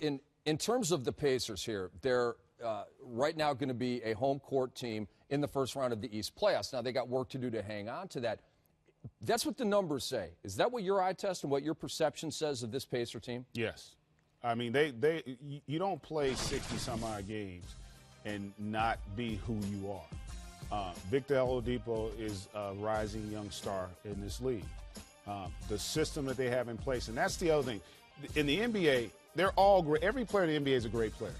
in terms of the Pacers here, they're right now going to be a home court team in the first round of the East playoffs. Now, they got work to do to hang on to that. That's what the numbers say. Is that what your eye test and what your perception says of this Pacer team? Yes. I mean, you don't play 60-some-odd games and not be who you are. Victor Oladipo is a rising young star in this league. The system that they have in place, and that's the other thing. In the NBA, they're all great. Every player in the NBA is a great player.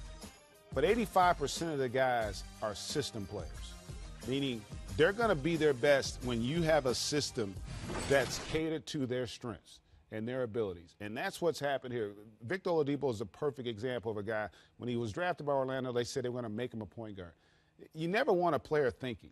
But 85% of the guys are system players, meaning they're going to be their best when you have a system that's catered to their strengths and their abilities. And that's what's happened here. Victor Oladipo is a perfect example of a guy. When he was drafted by Orlando, they said they were going to make him a point guard. You never want a player thinking.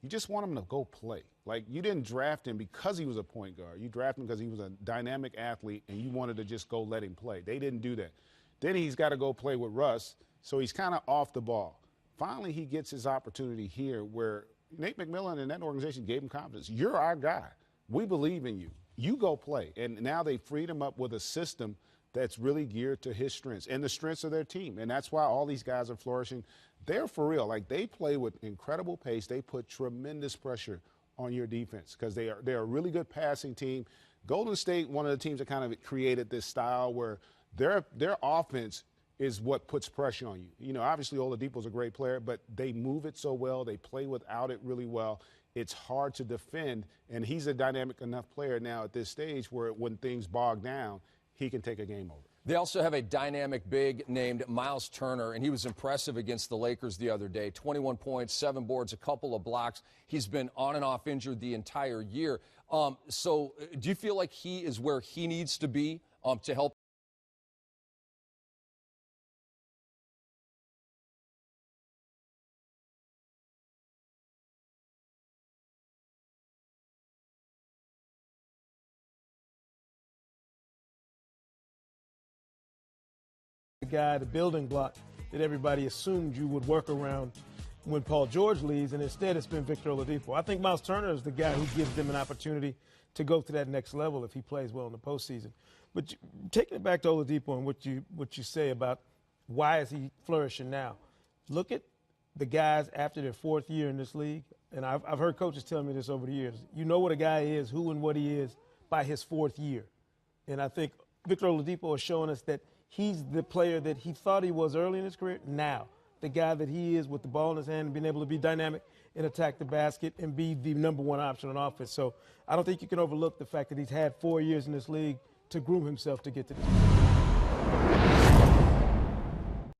You just want him to go play. Like, you didn't draft him because he was a point guard. You drafted him because he was a dynamic athlete, and you wanted to just go let him play. They didn't do that. Then he's got to go play with Russ, so he's kind of off the ball. Finally, he gets his opportunity here where Nate McMillan and that organization gave him confidence. You're our guy. We believe in you. You go play. And now they freed him up with a system that's really geared to his strengths and the strengths of their team. And that's why all these guys are flourishing. They're for real. Like, they play with incredible pace. They put tremendous pressure on your defense because they're a really good passing team. Golden State, one of the teams that kind of created this style where their offense is what puts pressure on you. You know, obviously Oladipo's a great player, but they move it so well. They play without it really well. It's hard to defend, and he's a dynamic enough player now at this stage where when things bog down, he can take a game over. They also have a dynamic big named Miles Turner, and he was impressive against the Lakers the other day. 21 points, 7 boards, a couple of blocks. He's been on and off injured the entire year. So do you feel like he is where he needs to be to help? Guy, the building block that everybody assumed you would work around when Paul George leaves, and instead it's been Victor Oladipo. I think Miles Turner is the guy who gives them an opportunity to go to that next level if he plays well in the postseason. But taking it back to Oladipo and what you say about why is he flourishing now, look at the guys after their 4th year in this league, and I've heard coaches tell me this over the years. You know what a guy is, who and what he is by his 4th year. And I think Victor Oladipo is showing us that he's the player that he thought he was early in his career. Now, the guy that he is with the ball in his hand and being able to be dynamic and attack the basket and be the #1 option on offense. So I don't think you can overlook the fact that he's had 4 years in this league to groom himself to get to this point.